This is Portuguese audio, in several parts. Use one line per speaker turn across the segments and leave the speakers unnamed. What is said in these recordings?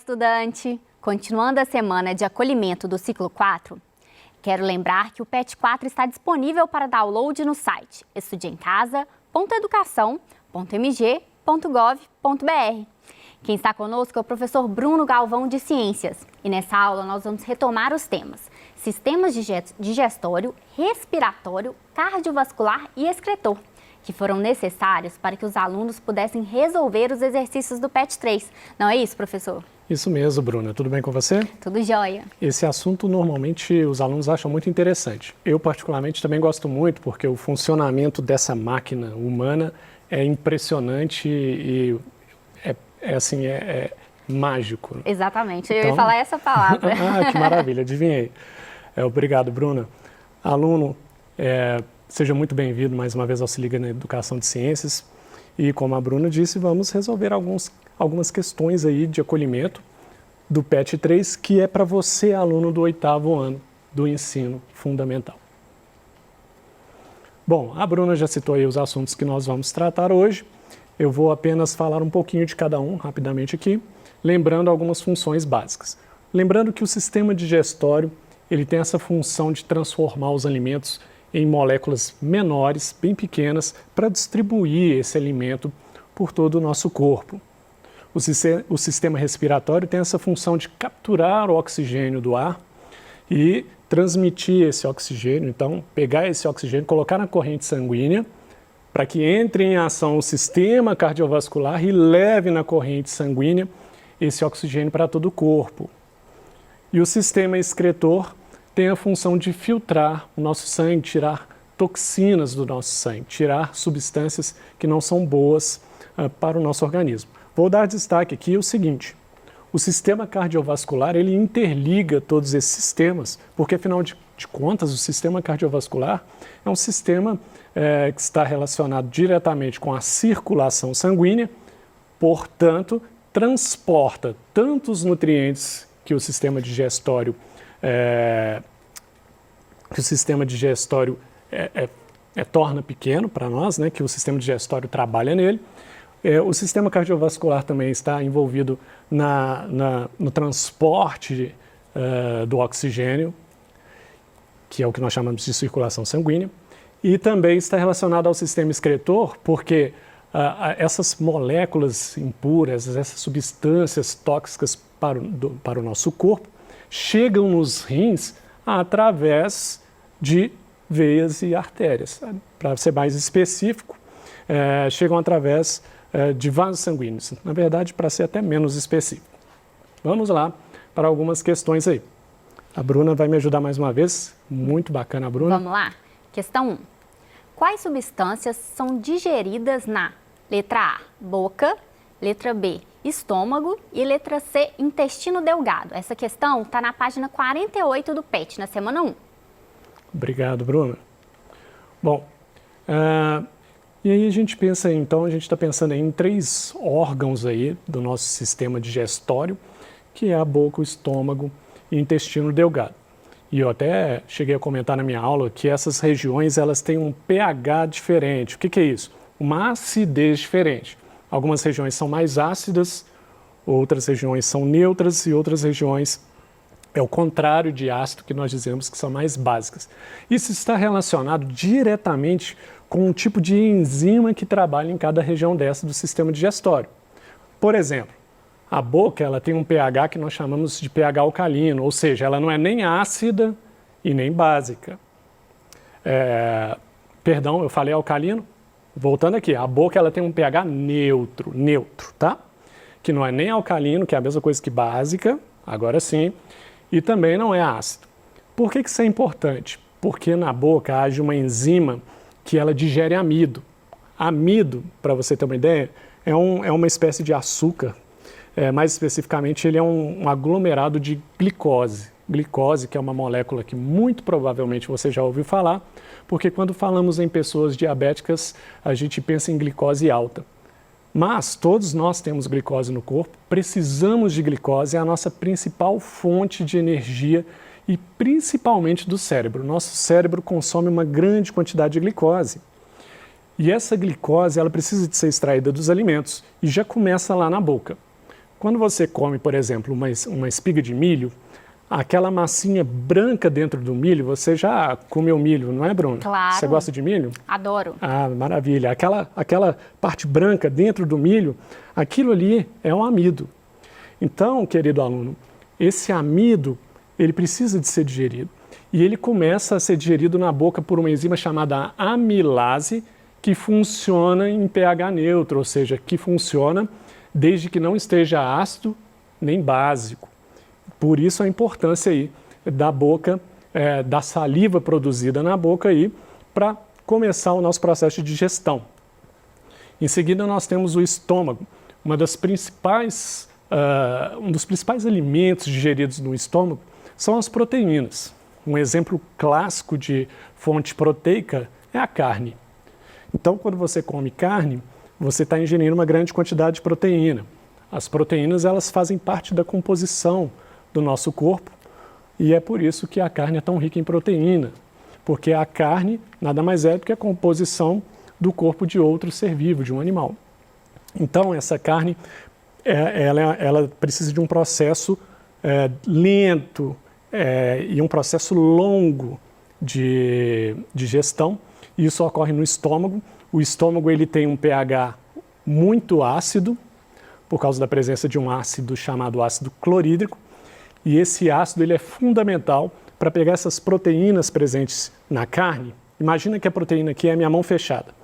estudante! Continuando a semana de acolhimento do ciclo 4, quero lembrar que o PET 4 está disponível para download no site estudeemcasa.educação.mg.gov.br. Quem está conosco é o professor Bruno Galvão de Ciências e nessa aula nós vamos retomar os temas sistemas digestório, respiratório, cardiovascular e excretor, que foram necessários para que os alunos pudessem resolver os exercícios do PET 3. Não é isso, professor?
Isso mesmo, Bruna. Tudo bem com você?
Tudo jóia.
Esse assunto normalmente os alunos acham muito interessante. Eu particularmente também gosto muito porque o funcionamento dessa máquina humana é impressionante e é mágico.
Exatamente, eu ia falar essa palavra.
Que maravilha, adivinhei. Obrigado, Bruna. Aluno, seja muito bem-vindo mais uma vez ao Se Liga na Educação de Ciências. E como a Bruna disse, vamos resolver algumas questões aí de acolhimento do PET 3, que é para você, aluno do 8º ano do ensino fundamental. Bom, a Bruna já citou aí os assuntos que nós vamos tratar hoje. Eu vou apenas falar um pouquinho de cada um rapidamente aqui, lembrando algumas funções básicas. Lembrando que o sistema digestório, ele tem essa função de transformar os alimentos em moléculas menores, bem pequenas, para distribuir esse alimento por todo o nosso corpo. O sistema respiratório tem essa função de capturar o oxigênio do ar e transmitir esse oxigênio, então pegar esse oxigênio, colocar na corrente sanguínea, para que entre em ação o sistema cardiovascular e leve na corrente sanguínea esse oxigênio para todo o corpo. E o sistema excretor tem a função de filtrar o nosso sangue, tirar toxinas do nosso sangue, tirar substâncias que não são boas para o nosso organismo. Vou dar destaque aqui o seguinte: o sistema cardiovascular ele interliga todos esses sistemas, porque afinal de contas o sistema cardiovascular é um sistema que está relacionado diretamente com a circulação sanguínea, portanto transporta tanto os nutrientes que o sistema digestório torna pequeno para nós, né, que o sistema digestório trabalha nele. O sistema cardiovascular também está envolvido no transporte do oxigênio, que é o que nós chamamos de circulação sanguínea, e também está relacionado ao sistema excretor, porque essas moléculas impuras, essas substâncias tóxicas para o nosso corpo, chegam nos rins através de veias e artérias. Para ser mais específico, chegam através de vasos sanguíneos. Na verdade, para ser até menos específico. Vamos lá para algumas questões aí. A Bruna vai me ajudar mais uma vez. Muito bacana, Bruna.
Vamos lá. Questão 1. Quais substâncias são digeridas na letra A, boca, letra B, estômago e letra C, intestino delgado? Essa questão está na página 48 do PET, na semana 1.
Obrigado, Bruna. Bom, e aí a gente pensa, então, a gente está pensando em 3 órgãos aí do nosso sistema digestório, que é a boca, o estômago e o intestino delgado. E eu até cheguei a comentar na minha aula que essas regiões elas têm um pH diferente. O que é isso? Uma acidez diferente. Algumas regiões são mais ácidas, outras regiões são neutras e outras regiões é o contrário de ácido, que nós dizemos que são mais básicas. Isso está relacionado diretamente com o tipo de enzima que trabalha em cada região dessa do sistema digestório. Por exemplo, a boca ela tem um pH que nós chamamos de pH alcalino, ou seja, ela não é nem ácida e nem básica. Perdão, eu falei alcalino? Voltando aqui, a boca ela tem um pH neutro, tá? Que não é nem alcalino, que é a mesma coisa que básica, agora sim, e também não é ácido. Por que isso é importante? Porque na boca age uma enzima que ela digere amido. Amido, para você ter uma ideia, é uma espécie de açúcar. Mais especificamente, ele é um aglomerado de glicose. Glicose, que é uma molécula que muito provavelmente você já ouviu falar, porque quando falamos em pessoas diabéticas, a gente pensa em glicose alta. Mas todos nós temos glicose no corpo, precisamos de glicose, é a nossa principal fonte de energia e principalmente do cérebro. Nosso cérebro consome uma grande quantidade de glicose. E essa glicose ela precisa de ser extraída dos alimentos e já começa lá na boca. Quando você come, por exemplo, uma espiga de milho, aquela massinha branca dentro do milho, você já comeu milho, não é, Bruno?
Claro.
Você gosta de milho?
Adoro.
Ah, maravilha. Aquela parte branca dentro do milho, aquilo ali é um amido. Então, querido aluno, esse amido, ele precisa de ser digerido. E ele começa a ser digerido na boca por uma enzima chamada amilase, que funciona em pH neutro, ou seja, que funciona desde que não esteja ácido nem básico. Por isso a importância aí da boca, da saliva produzida na boca aí, para começar o nosso processo de digestão. Em seguida nós temos o estômago, um dos principais alimentos digeridos no estômago são as proteínas. Um exemplo clássico de fonte proteica é a carne. Então, quando você come carne, você está ingerindo uma grande quantidade de proteína. As proteínas, elas fazem parte da composição do nosso corpo e é por isso que a carne é tão rica em proteína, porque a carne nada mais é do que a composição do corpo de outro ser vivo, de um animal. Então, essa carne, ela precisa de um processo lento e um processo longo de digestão. Isso ocorre no estômago. O estômago ele tem um pH muito ácido, por causa da presença de um ácido chamado ácido clorídrico. E esse ácido ele é fundamental para pegar essas proteínas presentes na carne. Imagina que a proteína aqui é a minha mão fechada.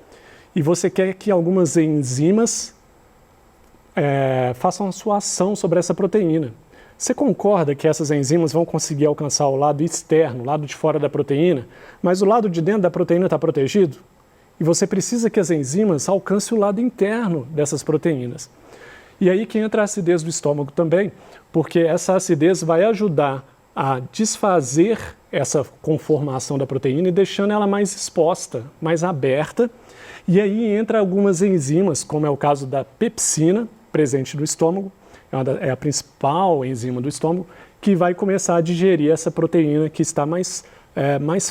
E você quer que algumas enzimas façam a sua ação sobre essa proteína. Você concorda que essas enzimas vão conseguir alcançar o lado externo, o lado de fora da proteína, mas o lado de dentro da proteína está protegido? E você precisa que as enzimas alcancem o lado interno dessas proteínas. E aí que entra a acidez do estômago também, porque essa acidez vai ajudar a desfazer essa conformação da proteína e deixando ela mais exposta, mais aberta. E aí entra algumas enzimas, como é o caso da pepsina, presente no estômago, é a principal enzima do estômago, que vai começar a digerir essa proteína que está mais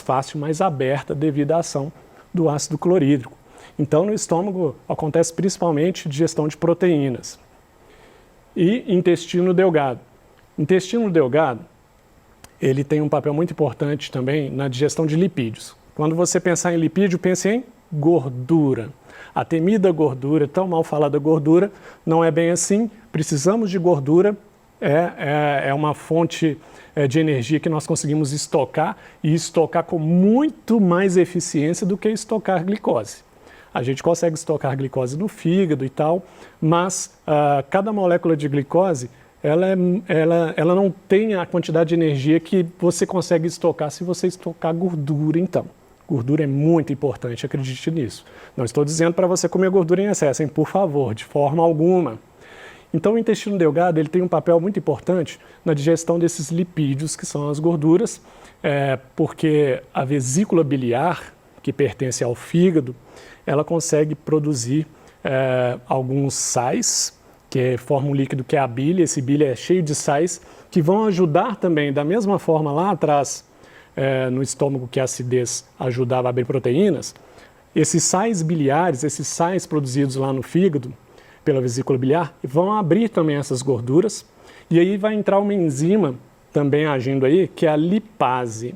fácil, mais aberta devido à ação do ácido clorídrico. Então, no estômago acontece principalmente digestão de proteínas. E intestino delgado. Intestino delgado, ele tem um papel muito importante também na digestão de lipídios. Quando você pensar em lipídio, pense em gordura. A temida gordura, tão mal falada gordura, não é bem assim. Precisamos de gordura, é uma fonte de energia que nós conseguimos estocar e estocar com muito mais eficiência do que estocar glicose. A gente consegue estocar glicose no fígado e tal, mas cada molécula de glicose, ela não tem a quantidade de energia que você consegue estocar se você estocar gordura, então. Gordura é muito importante, acredite nisso. Não estou dizendo para você comer gordura em excesso, hein? Por favor, de forma alguma. Então, o intestino delgado ele tem um papel muito importante na digestão desses lipídios, que são as gorduras, porque a vesícula biliar, que pertence ao fígado, ela consegue produzir alguns sais, que formam um líquido que é a bile. Esse bile é cheio de sais, que vão ajudar também, da mesma forma lá atrás, no estômago que a acidez ajudava a abrir proteínas. Esses sais biliares, esses sais produzidos lá no fígado, pela vesícula biliar, vão abrir também essas gorduras, e aí vai entrar uma enzima também agindo aí, que é a lipase.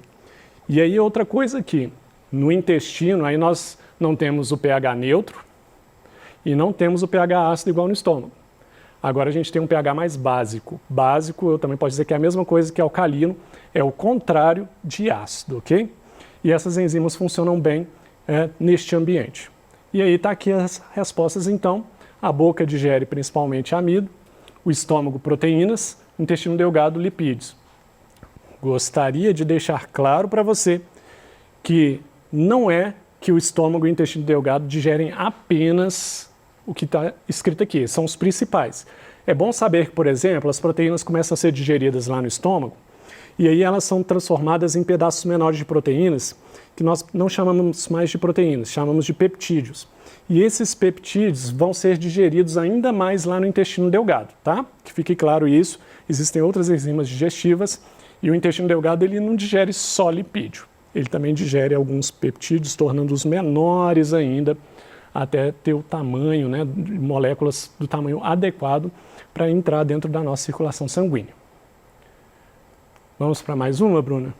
E aí outra coisa aqui, no intestino, aí nós não temos o pH neutro e não temos o pH ácido igual no estômago. Agora a gente tem um pH mais básico. Básico, eu também posso dizer que é a mesma coisa que alcalino, é o contrário de ácido, ok? E essas enzimas funcionam bem neste ambiente. E aí está aqui as respostas, então. A boca digere principalmente amido, o estômago proteínas, o intestino delgado lipídios. Gostaria de deixar claro para você que não é que o estômago e o intestino delgado digerem apenas o que está escrito aqui, são os principais. É bom saber que, por exemplo, as proteínas começam a ser digeridas lá no estômago e aí elas são transformadas em pedaços menores de proteínas que nós não chamamos mais de proteínas, chamamos de peptídeos. E esses peptídeos vão ser digeridos ainda mais lá no intestino delgado, tá? Que fique claro isso, existem outras enzimas digestivas e o intestino delgado ele não digere só lipídio, ele também digere alguns peptídeos, tornando-os menores ainda até ter o tamanho, né, de moléculas do tamanho adequado para entrar dentro da nossa circulação sanguínea. Vamos para mais uma, Bruna?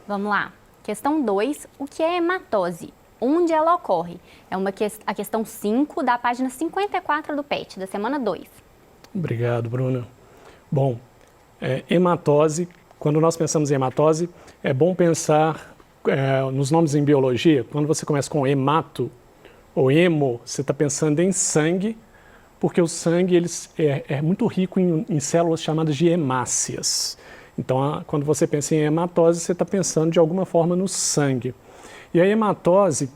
Vamos lá. Questão 2. O que é hematose? Onde ela ocorre? É a questão 5 da página 54 do PET, da semana 2.
Obrigado, Bruna. Bom, hematose, quando nós pensamos em hematose, é bom pensar nos nomes em biologia. Quando você começa com hemato ou hemo, você está pensando em sangue, porque o sangue é muito rico em células chamadas de hemácias. Então, quando você pensa em hematose, você está pensando de alguma forma no sangue. E a hematose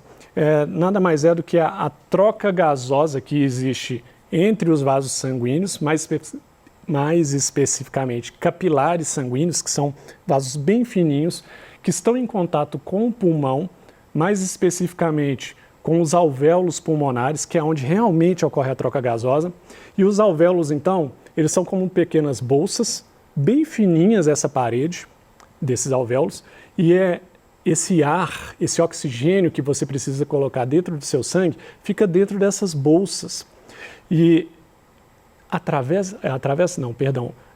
nada mais é do que a troca gasosa que existe entre os vasos sanguíneos, mais especificamente capilares sanguíneos, que são vasos bem fininhos, que estão em contato com o pulmão, mais especificamente com os alvéolos pulmonares, que é onde realmente ocorre a troca gasosa. E os alvéolos, então, eles são como pequenas bolsas, bem fininhas essa parede desses alvéolos, e esse ar, esse oxigênio que você precisa colocar dentro do seu sangue, fica dentro dessas bolsas. E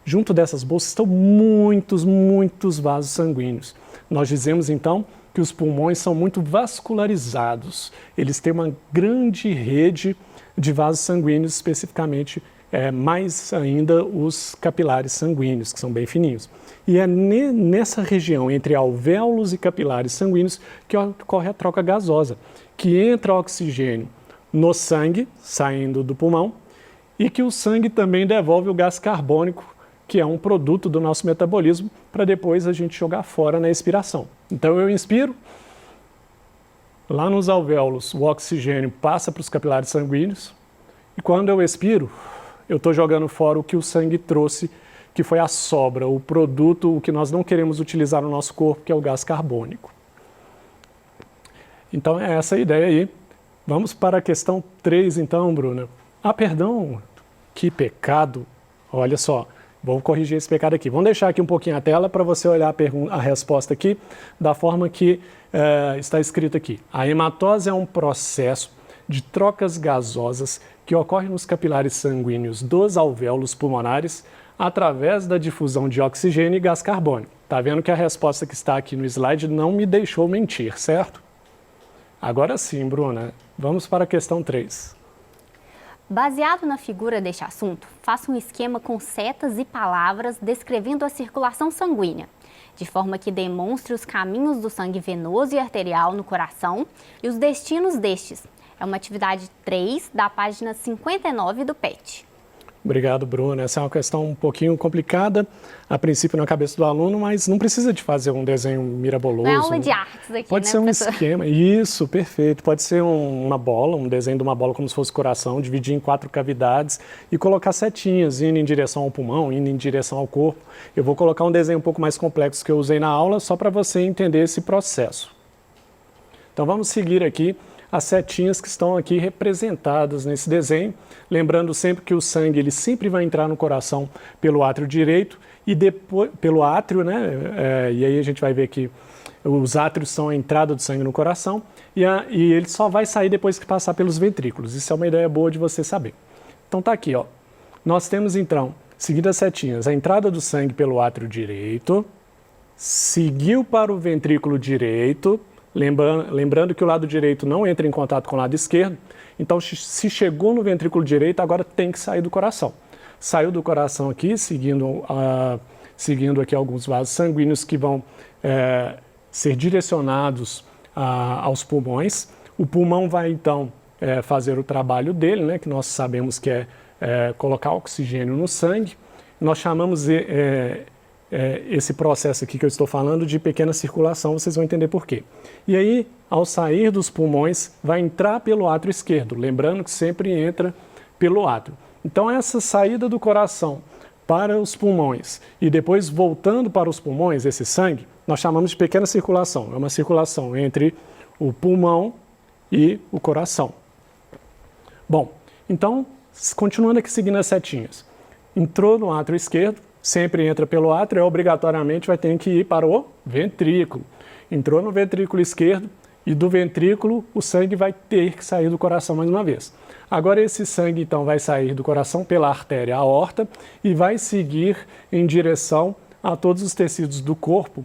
junto dessas bolsas estão muitos vasos sanguíneos. Nós dizemos então que os pulmões são muito vascularizados. Eles têm uma grande rede de vasos sanguíneos, especificamente mais ainda os capilares sanguíneos, que são bem fininhos. E é nessa região, entre alvéolos e capilares sanguíneos, que ocorre a troca gasosa, que entra oxigênio no sangue, saindo do pulmão, e que o sangue também devolve o gás carbônico, que é um produto do nosso metabolismo, para depois a gente jogar fora na expiração. Então eu inspiro, lá nos alvéolos o oxigênio passa para os capilares sanguíneos, e quando eu expiro, eu estou jogando fora o que o sangue trouxe, que foi a sobra, o produto, o que nós não queremos utilizar no nosso corpo, que é o gás carbônico. Então é essa a ideia aí. Vamos para a questão 3 então, Bruna. Ah, perdão, que pecado. Olha só, vou corrigir esse pecado aqui. Vamos deixar aqui um pouquinho a tela para você olhar a resposta aqui da forma que está escrito aqui. A hematose é um processo de trocas gasosas que ocorre nos capilares sanguíneos dos alvéolos pulmonares através da difusão de oxigênio e gás carbônico. Está vendo que a resposta que está aqui no slide não me deixou mentir, certo? Agora sim, Bruna, vamos para a questão 3.
Baseado na figura deste assunto, faça um esquema com setas e palavras descrevendo a circulação sanguínea, de forma que demonstre os caminhos do sangue venoso e arterial no coração e os destinos destes. É uma atividade 3 da página 59 do PET.
Obrigado, Bruna. Essa é uma questão um pouquinho complicada, a princípio na cabeça do aluno, mas não precisa de fazer um desenho miraboloso.
Não é aula de artes aqui,
Pode ser um esquema, isso, perfeito. Pode ser uma bola, um desenho de uma bola como se fosse coração, dividir em 4 cavidades e colocar setinhas, indo em direção ao pulmão, indo em direção ao corpo. Eu vou colocar um desenho um pouco mais complexo que eu usei na aula, só para você entender esse processo. Então vamos seguir aqui as setinhas que estão aqui representadas nesse desenho, lembrando sempre que o sangue ele sempre vai entrar no coração pelo átrio direito e depois pelo átrio, né? E aí a gente vai ver que os átrios são a entrada do sangue no coração e ele só vai sair depois que passar pelos ventrículos. Isso é uma ideia boa de você saber. Então tá aqui, ó. Nós temos então, seguindo as setinhas, a entrada do sangue pelo átrio direito, seguiu para o ventrículo direito. Lembrando que o lado direito não entra em contato com o lado esquerdo, então se chegou no ventrículo direito, agora tem que sair do coração. Saiu do coração aqui, seguindo aqui alguns vasos sanguíneos que vão ser direcionados aos pulmões. O pulmão vai então fazer o trabalho dele, né, que nós sabemos que é colocar oxigênio no sangue. Nós chamamos esse processo aqui que eu estou falando de pequena circulação, vocês vão entender por quê. E aí, ao sair dos pulmões, vai entrar pelo átrio esquerdo, lembrando que sempre entra pelo átrio. Então, essa saída do coração para os pulmões e depois voltando para os pulmões, esse sangue, nós chamamos de pequena circulação. É uma circulação entre o pulmão e o coração. Bom, então, continuando aqui seguindo as setinhas. Entrou no átrio esquerdo, sempre entra pelo átrio, obrigatoriamente vai ter que ir para o ventrículo. Entrou no ventrículo esquerdo, E do ventrículo, o sangue vai ter que sair do coração mais uma vez. Agora esse sangue, então, vai sair do coração pela artéria aorta e vai seguir em direção a todos os tecidos do corpo,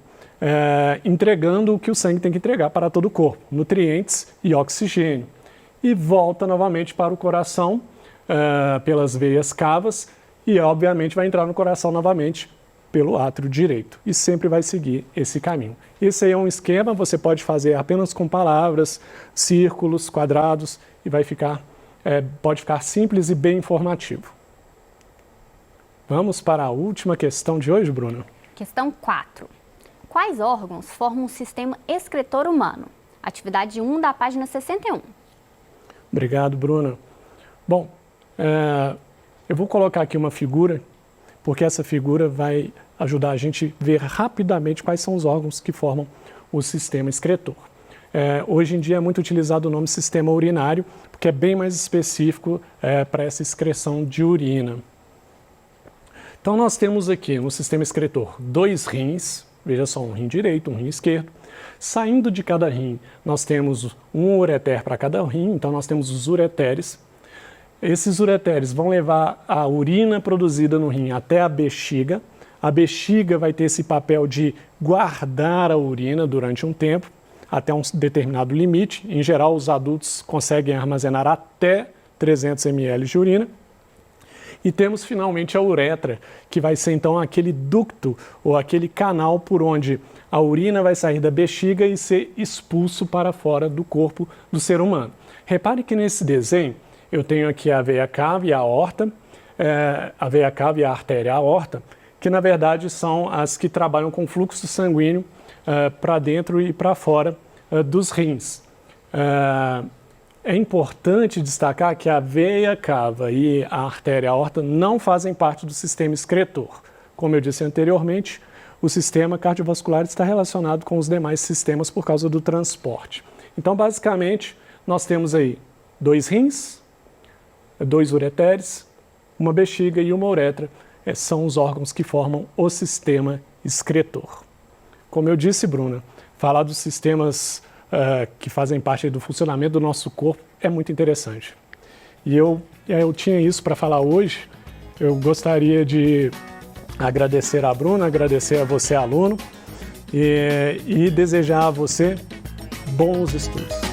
entregando o que o sangue tem que entregar para todo o corpo, nutrientes e oxigênio. E volta novamente para o coração, pelas veias cavas, e obviamente vai entrar no coração novamente pelo átrio direito. E sempre vai seguir esse caminho. Esse aí é um esquema, você pode fazer apenas com palavras, círculos, quadrados, e vai ficar, pode ficar simples e bem informativo. Vamos para a última questão de hoje, Bruna.
Questão 4. Quais órgãos formam o sistema excretor humano? Atividade 1 da página 61.
Obrigado, Bruna. Bom, eu vou colocar aqui uma figura, porque essa figura vai ajudar a gente a ver rapidamente quais são os órgãos que formam o sistema excretor. Hoje em dia é muito utilizado o nome sistema urinário, porque é bem mais específico para essa excreção de urina. Então nós temos aqui no sistema excretor 2 rins, veja só, um rim direito, um rim esquerdo. Saindo de cada rim, nós temos um ureter para cada rim, então nós temos os ureteres. Esses ureteres vão levar a urina produzida no rim até a bexiga. A bexiga vai ter esse papel de guardar a urina durante um tempo, até um determinado limite. Em geral, os adultos conseguem armazenar até 300 ml de urina. E temos finalmente a uretra, que vai ser então aquele ducto ou aquele canal por onde a urina vai sair da bexiga e ser expulso para fora do corpo do ser humano. Repare que nesse desenho eu tenho aqui a veia cava e a aorta, a veia cava e a artéria aorta, que na verdade são as que trabalham com fluxo sanguíneo para dentro e para fora dos rins. É importante destacar que a veia cava e a artéria aorta não fazem parte do sistema excretor. Como eu disse anteriormente, o sistema cardiovascular está relacionado com os demais sistemas por causa do transporte. Então, basicamente, nós temos aí 2 rins, 2 ureteres, uma bexiga e uma uretra. São os órgãos que formam o sistema excretor. Como eu disse, Bruna, falar dos sistemas que fazem parte do funcionamento do nosso corpo é muito interessante. E eu tinha isso para falar hoje. Eu gostaria de agradecer a Bruna, agradecer a você, aluno, e desejar a você bons estudos.